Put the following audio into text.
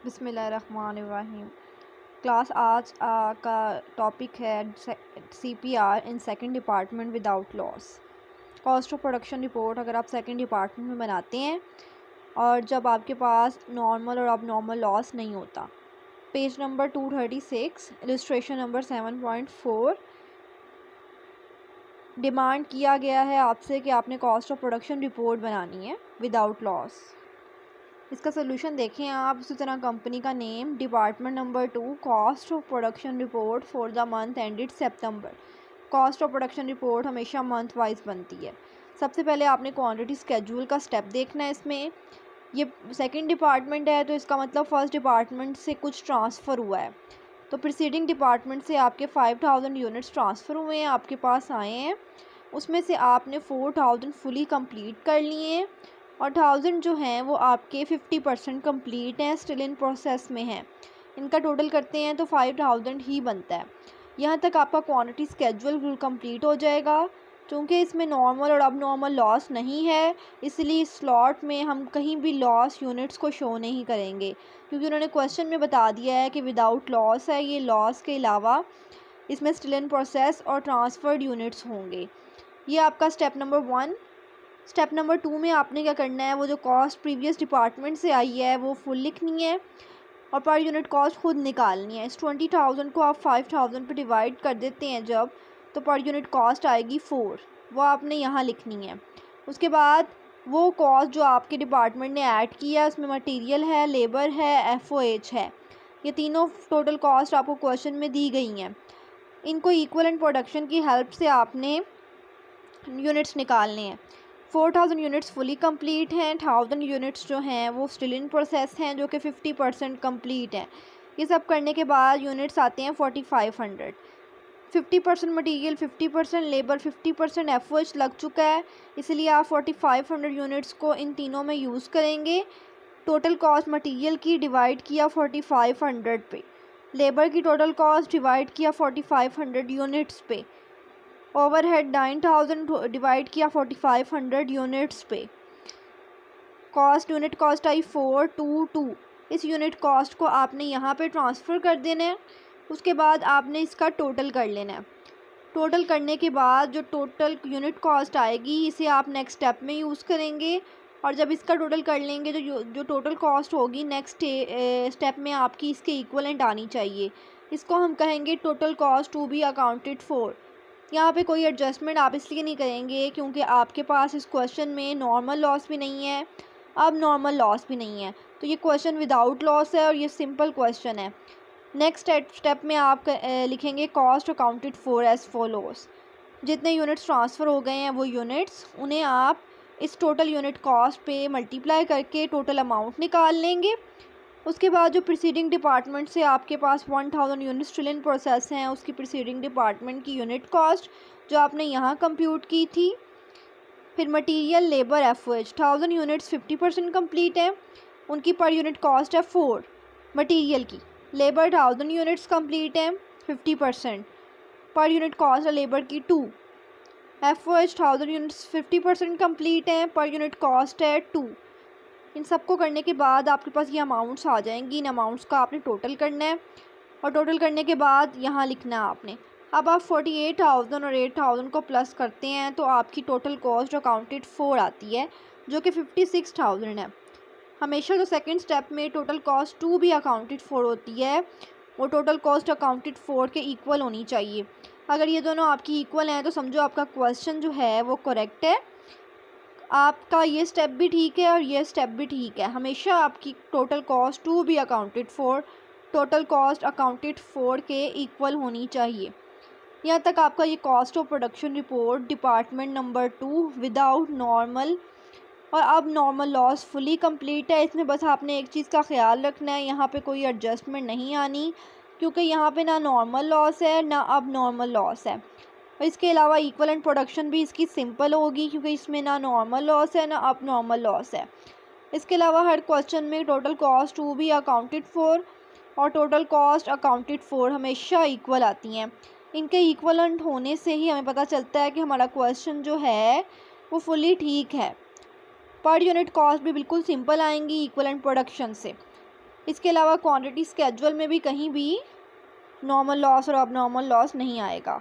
बिस्मिल्लाहिर्रहमानिर्रहीम। क्लास आज का टॉपिक है CPR in second department without loss. Cost of production report अगर आप सेकंड डिपार्टमेंट में बनाते हैं और जब आपके पास नॉर्मल और अब नॉर्मल लॉस नहीं होता। Page number 236 illustration number 7.4 demand किया गया है आपसे कि आपने कॉस्ट ऑफ प्रोडक्शन रिपोर्ट बनानी है विदाउट लॉस। इसका सोल्यूशन देखें आप। उसी तरह कंपनी का name, department number 2, cost of production report for the month ended September. Cost of production report हमेशा मंथ वाइज बनती है। सबसे पहले आपने क्वांटिटी स्केड्यूल का स्टेप देखना है। इसमें ये सेकंड डिपार्टमेंट है तो इसका मतलब फ़र्स्ट डिपार्टमेंट से कुछ ट्रांसफ़र हुआ है। तो प्रीसीडिंग डिपार्टमेंट से आपके 5000 यूनिट्स ट्रांसफ़र हुए हैं, आपके पास आए हैं। उसमें से आपने 4000 फुली कंप्लीट कर लिए हैं और 1000 जो हैं वो आपके 50% कंप्लीट हैं, स्टिल इन प्रोसेस में हैं। इनका टोटल करते हैं तो 5000 ही बनता है। यहाँ तक आपका क्वांटिटी स्केड्यूल फुल कंप्लीट हो जाएगा। चूँकि इसमें नॉर्मल और अब नॉर्मल लॉस नहीं है, इसलिए इस स्लॉट में हम कहीं भी लॉस यूनिट्स को शो नहीं करेंगे, क्योंकि उन्होंने क्वेश्चन में बता दिया है कि विदाउट लॉस है। ये लॉस के अलावा इसमें स्टिल इन प्रोसेस और ट्रांसफर्ड यूनिट्स होंगे। ये आपका स्टेप नंबर 1। स्टेप नंबर 2 में आपने क्या करना है, वो जो कॉस्ट प्रीवियस डिपार्टमेंट से आई है वो फुल लिखनी है और पर यूनिट कॉस्ट खुद निकालनी है। इस 20,000 को आप 5,000 पे डिवाइड कर देते हैं जब, तो पर यूनिट कॉस्ट आएगी 4। वो आपने यहाँ लिखनी है। उसके बाद वो कॉस्ट जो आपके डिपार्टमेंट ने ऐड किया है उसमें मटेरियल है, लेबर है, FOH है। ये तीनों टोटल कॉस्ट आपको क्वेश्चन में दी गई हैं। इनको इक्वलेंट प्रोडक्शन की हेल्प से आपने यूनिट्स निकालने हैं। 4000 यूनिट्स फुली कंप्लीट हैं, 1000 यूनिट्स जो हैं वो स्टिल इन प्रोसेस हैं जो कि 50% कंप्लीट हैं। ये सब करने के बाद यूनिट्स आते हैं 4500। 50% मटीरियल, 50% लेबर, 50% FOH लग चुका है, इसलिए आप 4500 यूनिट्स को इन तीनों में यूज़ करेंगे। टोटल कॉस्ट मटीरियल की डिवाइड किया 4500 पे, लेबर की टोटल कॉस्ट डिवाइड किया 4500 यूनिट्स पे, ओवरहेड 9000 डिवाइड किया 4500 यूनिट्स पे। कॉस्ट यूनिट कॉस्ट आई 422। इस यूनिट कॉस्ट को आपने यहाँ पे ट्रांसफ़र कर देना है। उसके बाद आपने इसका टोटल कर लेना है। टोटल करने के बाद जो टोटल यूनिट कॉस्ट आएगी इसे आप नेक्स्ट स्टेप में यूज़ करेंगे और जब इसका टोटल कर लेंगे जो टोटल कॉस्ट होगी नेक्स्ट स्टेप में आपकी इसके इक्वलेंट आनी चाहिए। इसको हम कहेंगे total cost to be accounted for. यहाँ पे कोई एडजस्टमेंट आप इसलिए नहीं करेंगे क्योंकि आपके पास इस क्वेश्चन में नॉर्मल लॉस भी नहीं है, अब नॉर्मल लॉस भी नहीं है, तो ये क्वेश्चन विदाउट लॉस है और ये सिंपल क्वेश्चन है। नेक्स्ट स्टेप में आप लिखेंगे cost accounted for as follows. जितने यूनिट्स ट्रांसफ़र हो गए हैं वो यूनिट्स उन्हें आप इस टोटल यूनिट कॉस्ट पे मल्टीप्लाई करके टोटल अमाउंट निकाल लेंगे। उसके बाद जो प्रीसीडिंग डिपार्टमेंट से आपके पास 1000 यूनिट्स स्टिल इन प्रोसेस हैं उसकी प्रीसीडिंग डिपार्टमेंट की यूनिट कॉस्ट जो आपने यहाँ कंप्यूट की थी। फिर material, labour, FOH 1000 units 50% complete है, उनकी पर यूनिट कॉस्ट है 4 मटेरियल की। लेबर 1000 यूनिट्स कंप्लीट है 50%, पर यूनिट कॉस्ट है लेबर की 2। FOH 1000 यूनिट्स 50% कंप्लीट हैं, पर यूनिट कॉस्ट है 2। इन सबको करने के बाद आपके पास ये अमाउंट्स आ जाएंगी। इन अमाउंट्स का आपने टोटल करना है और टोटल करने के बाद यहाँ लिखना है आपने। अब आप 48,000 और 8000 को प्लस करते हैं तो आपकी टोटल कॉस्ट अकाउंटेड फॉर आती है जो कि 56,000 है। हमेशा जो सेकंड स्टेप में टोटल कॉस्ट टू भी अकाउंटेड फॉर होती है वो टोटल कॉस्ट अकाउंटेड फॉर के इक्वल होनी चाहिए। अगर ये दोनों आपकी इक्वल हैं तो समझो आपका क्वेश्चन जो है वो करेक्ट है। आपका ये स्टेप भी ठीक है और ये स्टेप भी ठीक है। हमेशा आपकी total cost to be accounted for total cost accounted for के इक्वल होनी चाहिए। यहाँ तक आपका ये cost of production report department number 2 without normal और अब नॉर्मल लॉस फुली कंप्लीट है। इसमें बस आपने एक चीज़ का ख्याल रखना है, यहाँ पे कोई एडजस्टमेंट नहीं आनी, क्योंकि यहाँ पे ना नॉर्मल लॉस है ना अब नॉर्मल लॉस है। और इसके अलावा इक्वलेंट प्रोडक्शन भी इसकी सिंपल होगी क्योंकि इसमें ना नॉर्मल लॉस है ना अब नॉर्मल लॉस है। इसके अलावा हर क्वेश्चन में total cost to be accounted for और टोटल कॉस्ट अकाउंटेड फॉर हमेशा इक्वल आती हैं। इनके इक्वलेंट होने से ही हमें पता चलता है कि हमारा क्वेश्चन जो है वो फुली ठीक है। पर यूनिट कॉस्ट भी बिल्कुल सिंपल आएंगी इक्वलेंट प्रोडक्शन से। इसके अलावा क्वांटिटी स्केड्यूल में भी कहीं भी नॉर्मल लॉस और अब नॉर्मल लॉस नहीं आएगा।